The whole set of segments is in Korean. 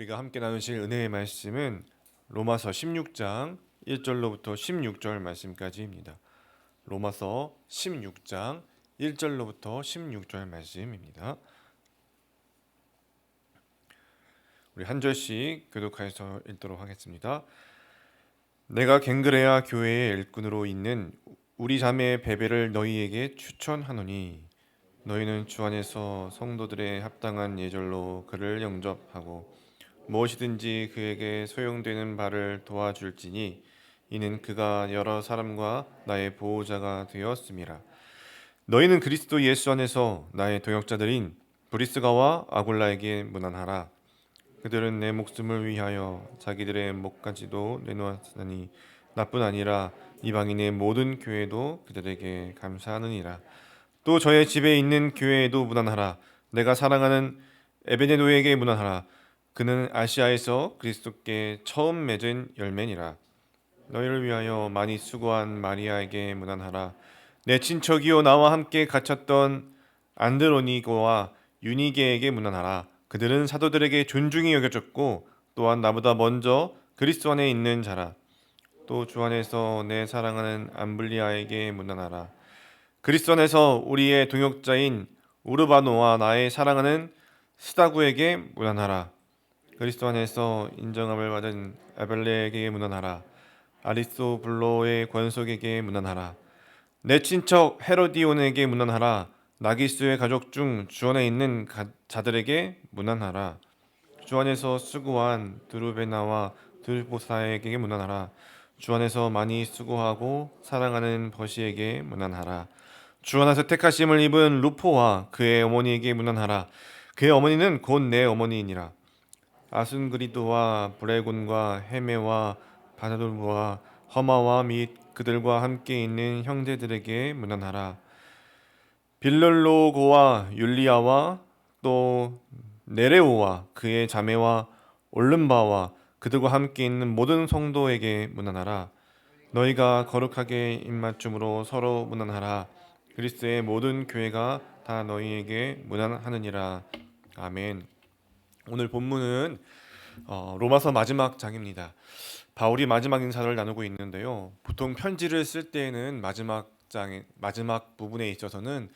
우리가 함께 나누실 은혜의 말씀은 로마서 16장 1절로부터 16절 말씀까지입니다. 로마서 16장 1절로부터 16절 말씀입니다. 우리 한 절씩 교독하여서 읽도록 하겠습니다. 내가 갱그레아 교회의 일꾼으로 있는 우리 자매 베베를 너희에게 추천하노니 너희는 주 안에서 성도들의 합당한 예절로 그를 영접하고 무엇이든지 그에게 소용되는 바를 도와줄지니 이는 그가 여러 사람과 나의 보호자가 되었음이라. 너희는 그리스도 예수 안에서 나의 동역자들인 브리스가와 아굴라에게 문안하라. 그들은 내 목숨을 위하여 자기들의 목까지도 내놓았으니 나뿐 아니라 이방인의 모든 교회도 그들에게 감사하느니라. 또 저의 집에 있는 교회에도 문안하라. 내가 사랑하는 에베네도에게 문안하라. 그는 아시아에서 그리스도께 처음 맺은 열매니라. 너희를 위하여 많이 수고한 마리아에게 문안하라. 내 친척이요 나와 함께 갇혔던 안드로니고와 유니게에게 문안하라. 그들은 사도들에게 존중이 여겨졌고 또한 나보다 먼저 그리스도 안에 있는 자라. 또 주 안에서 내 사랑하는 암블리아에게 문안하라. 그리스도 안에서 우리의 동역자인 우르바노와 나의 사랑하는 스다구에게 문안하라. 그리스도 안에서 인정함을 받은 아벨레에게 문안하라. 아리스토블로의 권속에게 문안하라. 내 친척 헤로디온에게 문안하라. 나기스의 가족 중 주 안에 있는 자들에게 문안하라. 주 안에서 수고한 드루베나와 드르보사에게 문안하라. 주 안에서 많이 수고하고 사랑하는 버시에게 문안하라. 주 안에서 택하심을 입은 루포와 그의 어머니에게 문안하라. 그의 어머니는 곧 내 어머니이니라. 아순그리도와 브레곤과 헤메와 바사돌과 허마와 및 그들과 함께 있는 형제들에게 문안하라. 빌롤로고와 율리아와 또 네레오와 그의 자매와 올름바와 그들과 함께 있는 모든 성도에게 문안하라. 너희가 거룩하게 입맞춤으로 서로 문안하라. 그리스도의 모든 교회가 다 너희에게 문안하느니라. 아멘. 오늘 본문은 로마서 마지막 장입니다. 바울이 마지막 인사를 나누고 있는데요. 보통 편지를 쓸 때에는 마지막 부분에 있어서는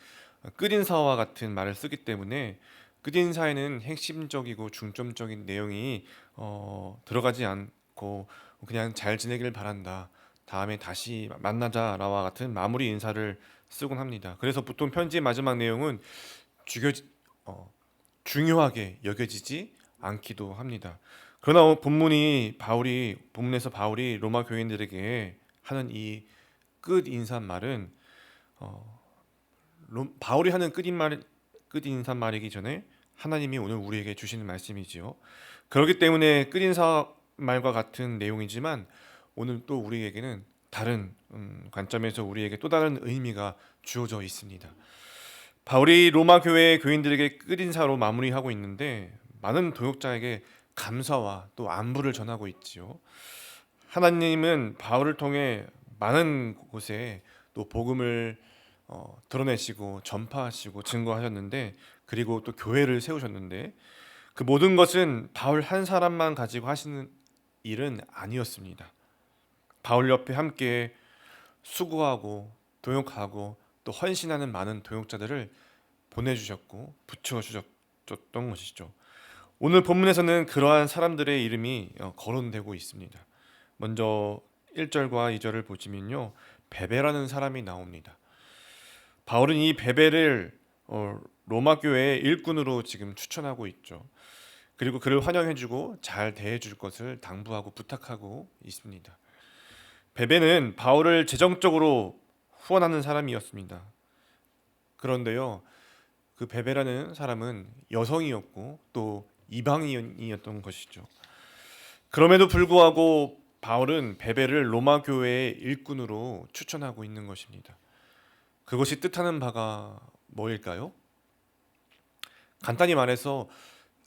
끝인사와 같은 말을 쓰기 때문에 끝인사에는 핵심적이고 중점적인 내용이 들어가지 않고 그냥 잘 지내길 바란다. 다음에 다시 만나자라와 같은 마무리 인사를 쓰곤 합니다. 그래서 보통 편지의 마지막 내용은 죽여, 어, 중요하게 여겨지지 않기도 합니다. 그러나 본문에서 바울이 로마 교인들에게 하는 이 끝 인사말은 바울이 하는 끝 인사말이기 전에 하나님이 오늘 우리에게 주시는 말씀이지요. 그렇기 때문에 끝 인사말과 같은 내용이지만 오늘 또 우리에게는 다른 관점에서 우리에게 또 다른 의미가 주어져 있습니다. 바울이 로마 교회 교인들에게 끝인사로 마무리하고 있는데 많은 동역자에게 감사와 또 안부를 전하고 있지요. 하나님은 바울을 통해 많은 곳에 또 복음을 드러내시고 전파하시고 증거하셨는데 그리고 또 교회를 세우셨는데 그 모든 것은 바울 한 사람만 가지고 하시는 일은 아니었습니다. 바울 옆에 함께 수고하고 동역하고 또 헌신하는 많은 동역자들을 보내주셨고 붙여주셨던 것이죠. 오늘 본문에서는 그러한 사람들의 이름이 거론되고 있습니다. 먼저 1절과 2절을 보시면요. 베베라는 사람이 나옵니다. 바울은 이 베베를 로마 교회의 일꾼으로 지금 추천하고 있죠. 그리고 그를 환영해주고 잘 대해줄 것을 당부하고 부탁하고 있습니다. 베베는 바울을 재정적으로 후원하는 사람이었습니다. 그런데요, 그 베베라는 사람은 여성이었고 또 이방인이었던 것이죠. 그럼에도 불구하고 바울은 베베를 로마 교회의 일꾼으로 추천하고 있는 것입니다. 그것이 뜻하는 바가 뭐일까요? 간단히 말해서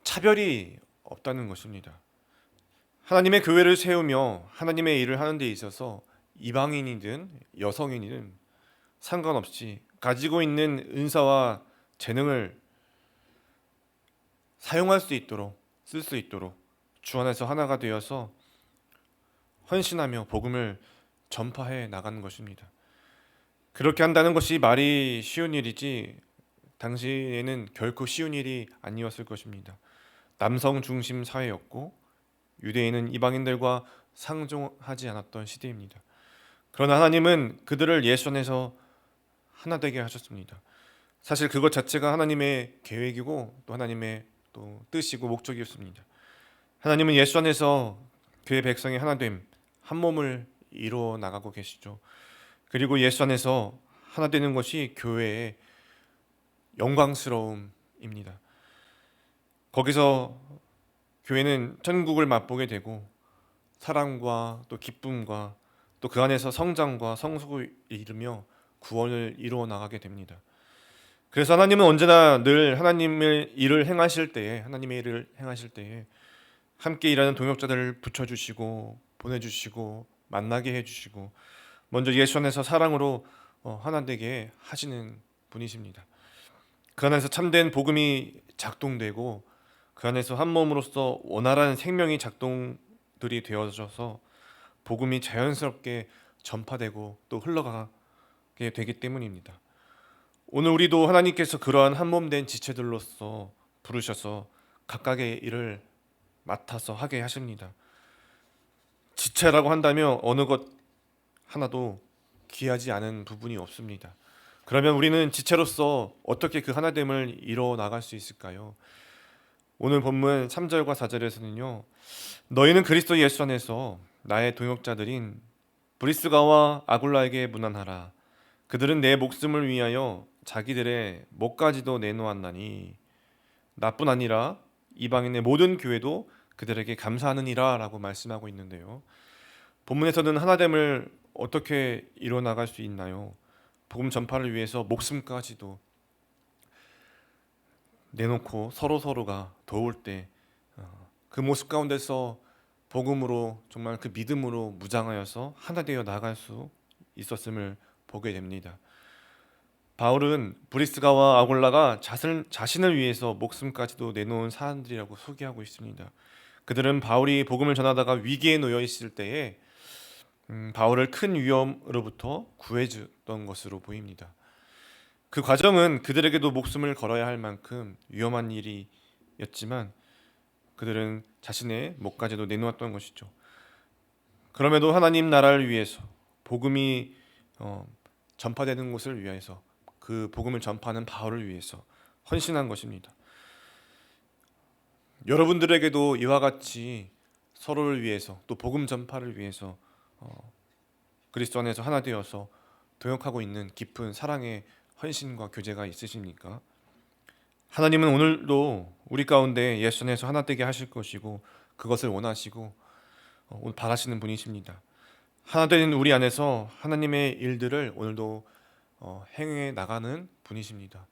차별이 없다는 것입니다. 하나님의 교회를 세우며 하나님의 일을 하는 데 있어서 이방인이든 여성인이든 상관없이 가지고 있는 은사와 재능을 사용할 수 있도록 쓸 수 있도록 주 안에서 하나가 되어서 헌신하며 복음을 전파해 나가는 것입니다. 그렇게 한다는 것이 말이 쉬운 일이지 당시에는 결코 쉬운 일이 아니었을 것입니다. 남성 중심 사회였고 유대인은 이방인들과 상종하지 않았던 시대입니다. 그러나 하나님은 그들을 예수 안에서 하나 되게 하셨습니다. 사실 그것 자체가 하나님의 계획이고 또 하나님의 또 뜻이고 목적이었습니다. 하나님은 예수 안에서 그의 백성의 하나됨, 한 몸을 이루어 나가고 계시죠. 그리고 예수 안에서 하나 되는 것이 교회의 영광스러움입니다. 거기서 교회는 천국을 맛보게 되고 사랑과 또 기쁨과 또 그 안에서 성장과 성숙을 이루며 구원을 이루어 나가게 됩니다. 그래서 하나님은 언제나 늘 하나님의 일을 행하실 때에 함께 일하는 동역자들을 붙여주시고 보내주시고 만나게 해주시고 먼저 예수 안에서 사랑으로 하나 되게 하시는 분이십니다. 그 안에서 참된 복음이 작동되고 그 안에서 한 몸으로서 원활한 생명이 작동들이 되어져서 복음이 자연스럽게 전파되고 또 흘러가게 되기 때문입니다. 오늘 우리도 하나님께서 그러한 한 몸 된 지체들로서 부르셔서 각각의 일을 맡아서 하게 하십니다. 지체라고 한다면 어느 것 하나도 귀하지 않은 부분이 없습니다. 그러면 우리는 지체로서 어떻게 그 하나됨을 이루어 나갈 수 있을까요? 오늘 본문 3절과 4절에서는요. 너희는 그리스도 예수 안에서 나의 동역자들인 브리스가와 아굴라에게 문안하라. 그들은 내 목숨을 위하여 자기들의 목까지도 내놓았나니 나뿐 아니라 이방인의 모든 교회도 그들에게 감사하느니라 라고 말씀하고 있는데요. 본문에서는 하나됨을 어떻게 이루어 나갈 수 있나요? 복음 전파를 위해서 목숨까지도 내놓고 서로가 도울 때 그 모습 가운데서 복음으로 정말 그 믿음으로 무장하여서 하나 되어 나갈 수 있었음을 보게 됩니다. 바울은 브리스가와 아골라가 자신을 위해서 목숨까지도 내놓은 사람들이라고 소개하고 있습니다. 그들은 바울이 복음을 전하다가 위기에 놓여 있을 때에 바울을 큰 위험으로부터 구해줬던 것으로 보입니다. 그 과정은 그들에게도 목숨을 걸어야 할 만큼 위험한 일이었지만 그들은 자신의 목까지도 내놓았던 것이죠. 그럼에도 하나님 나라를 위해서 복음이 전파되는 것을 위해서 그 복음을 전파하는 바울을 위해서 헌신한 것입니다. 여러분들에게도 이와 같이 서로를 위해서 또 복음 전파를 위해서 그리스도 안에서 하나 되어서 동역하고 있는 깊은 사랑의 헌신과 교제가 있으십니까? 하나님은 오늘도 우리 가운데 예수 안에서 하나 되게 하실 것이고 그것을 원하시고 바라시는 분이십니다. 하나 된 우리 안에서 하나님의 일들을 오늘도 행해 나가는 분이십니다.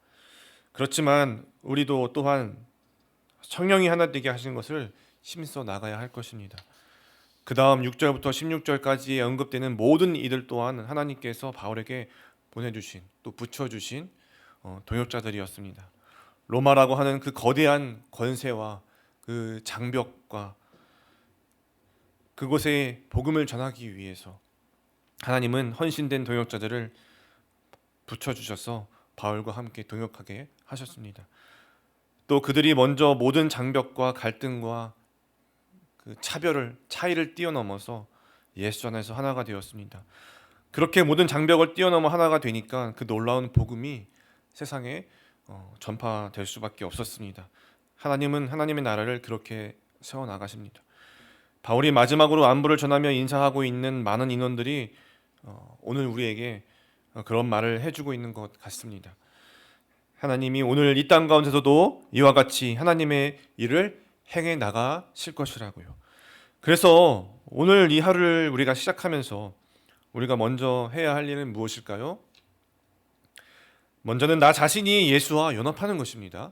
그렇지만 우리도 또한 성령이 하나 되게 하신 것을 힘써 나가야 할 것입니다. 그 다음 6절부터 16절까지에 언급되는 모든 이들 또한 하나님께서 바울에게 보내주신 또 붙여주신 동역자들이었습니다. 로마라고 하는 그 거대한 권세와 그 장벽과 그곳에 복음을 전하기 위해서 하나님은 헌신된 동역자들을 붙여주셔서 바울과 함께 동역하게 하셨습니다. 또 그들이 먼저 모든 장벽과 갈등과 그 차이를 뛰어넘어서 예수 안에서 하나가 되었습니다. 그렇게 모든 장벽을 뛰어넘어 하나가 되니까 그 놀라운 복음이 세상에 전파될 수밖에 없었습니다. 하나님은 하나님의 나라를 그렇게 세워나가십니다. 바울이 마지막으로 안부를 전하며 인사하고 있는 많은 인원들이 오늘 우리에게 그런 말을 해주고 있는 것 같습니다. 하나님이 오늘 이 땅 가운데서도 이와 같이 하나님의 일을 행해 나가실 것이라고요. 그래서 오늘 이 하루를 우리가 시작하면서 우리가 먼저 해야 할 일은 무엇일까요? 먼저는 나 자신이 예수와 연합하는 것입니다.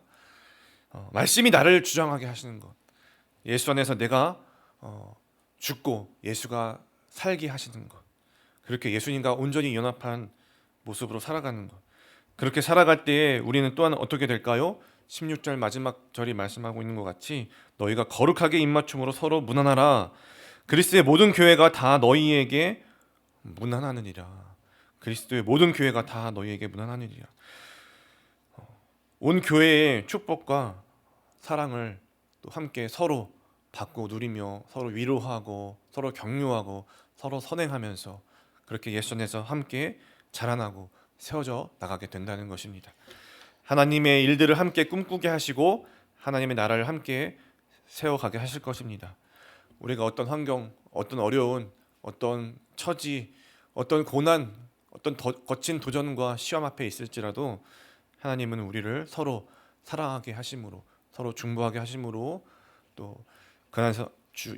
말씀이 나를 주장하게 하시는 것. 예수 안에서 내가 죽고 예수가 살게 하시는 것. 그렇게 예수님과 온전히 연합한 모습으로 살아가는 것. 그렇게 살아갈 때에 우리는 또한 어떻게 될까요? 16절 마지막 절이 말씀하고 있는 것 같이 너희가 거룩하게 입맞춤으로 서로 문안하라. 그리스도의 모든 교회가 다 너희에게 문안하느니라. 그리스도의 모든 교회가 다 너희에게 문안하느니라. 온 교회의 축복과 사랑을 또 함께 서로 받고 누리며 서로 위로하고 서로 격려하고 서로 선행하면서 그렇게 예수 안에서 함께 자라나고 세워져 나가게 된다는 것입니다. 하나님의 일들을 함께 꿈꾸게 하시고 하나님의 나라를 함께 세워가게 하실 것입니다. 우리가 어떤 환경, 어떤 어려운, 어떤 처지, 어떤 고난, 어떤 거친 도전과 시험 앞에 있을지라도 하나님은 우리를 서로 사랑하게 하심으로, 서로 중보하게 하심으로, 또 그 안에서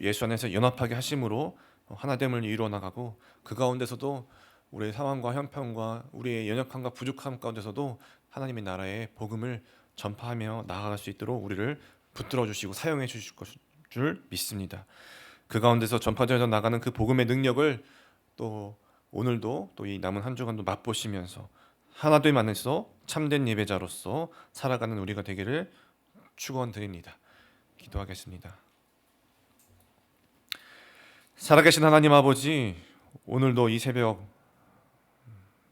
예수 안에서 연합하게 하심으로 하나됨을 이루어 나가고, 그 가운데서도 우리의 상황과 형편과 우리의 연약함과 부족함 가운데서도 하나님의 나라의 복음을 전파하며 나아갈 수 있도록 우리를 붙들어 주시고 사용해 주실 줄 믿습니다. 그 가운데서 전파되어 나가는 그 복음의 능력을 또 오늘도 또 이 남은 한 주간도 맛보시면서 하나됨 안에서 참된 예배자로서 살아가는 우리가 되기를 축원드립니다. 기도하겠습니다. 살아계신 하나님 아버지, 오늘도 이 새벽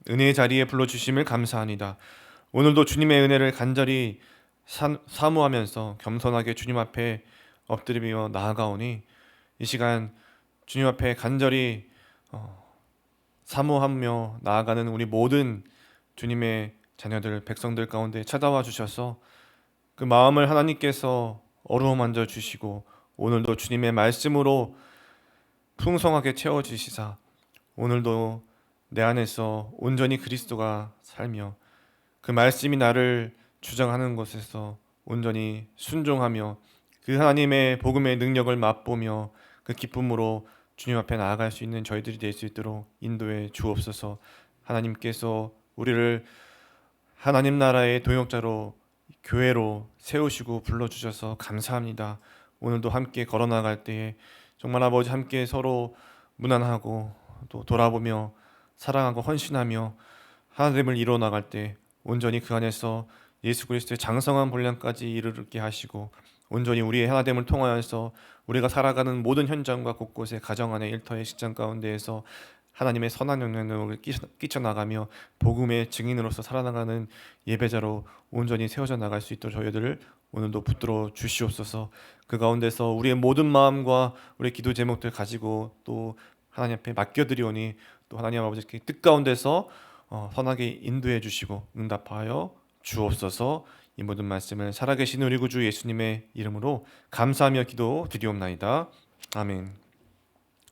은혜의 자리에 불러주심을 감사합니다. 오늘도 주님의 은혜를 간절히 사모하면서 겸손하게 주님 앞에 엎드리며 나아가오니 이 시간 주님 앞에 간절히 사모하며 나아가는 우리 모든 주님의 자녀들, 백성들 가운데 찾아와 주셔서 그 마음을 하나님께서 어루만져 주시고 오늘도 주님의 말씀으로 풍성하게 채워주시사 오늘도 내 안에서 온전히 그리스도가 살며 그 말씀이 나를 주장하는 것에서 온전히 순종하며 그 하나님의 복음의 능력을 맛보며 그 기쁨으로 주님 앞에 나아갈 수 있는 저희들이 될 수 있도록 인도해 주옵소서. 하나님께서 우리를 하나님 나라의 동역자로 교회로 세우시고 불러주셔서 감사합니다. 오늘도 함께 걸어나갈 때에 정말 아버지 함께 서로 문안하고 또 돌아보며 사랑하고 헌신하며 하나됨을 이루어 나갈 때 온전히 그 안에서 예수 그리스도의 장성한 분량까지 이르게 하시고 온전히 우리의 하나됨을 통하여서 우리가 살아가는 모든 현장과 곳곳의 가정 안에 일터의 직장 가운데에서 하나님의 선한 영향력을 끼쳐나가며 복음의 증인으로서 살아나가는 예배자로 온전히 세워져 나갈 수 있도록 저희들을 오늘도 붙들어 주시옵소서. 그 가운데서 우리의 모든 마음과 우리의 기도 제목들 가지고 또 하나님 앞에 맡겨드리오니 또 하나님 아버지께 뜻 가운데서 선하게 인도해 주시고 응답하여 주옵소서. 이 모든 말씀을 살아계신 우리 구주 예수님의 이름으로 감사하며 기도드리옵나이다. 아멘.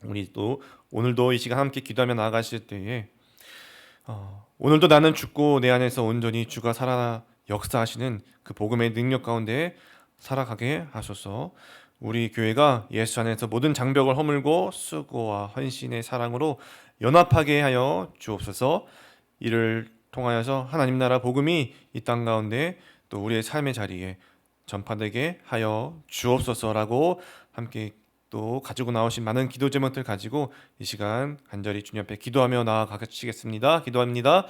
우리 또 오늘도 이 시간 함께 기도하며 나아가실 때에 오늘도 나는 죽고 내 안에서 온전히 주가 살아 역사하시는 그 복음의 능력 가운데 살아가게 하소서. 우리 교회가 예수 안에서 모든 장벽을 허물고 수고와 헌신의 사랑으로 연합하게 하여 주옵소서. 이를 통하여서 하나님 나라 복음이 이 땅 가운데 또 우리의 삶의 자리에 전파되게 하여 주옵소서라고 함께 또 가지고 나오신 많은 기도 제목들 가지고 이 시간 간절히 주님 앞에 기도하며 나아가시겠습니다. 기도합니다.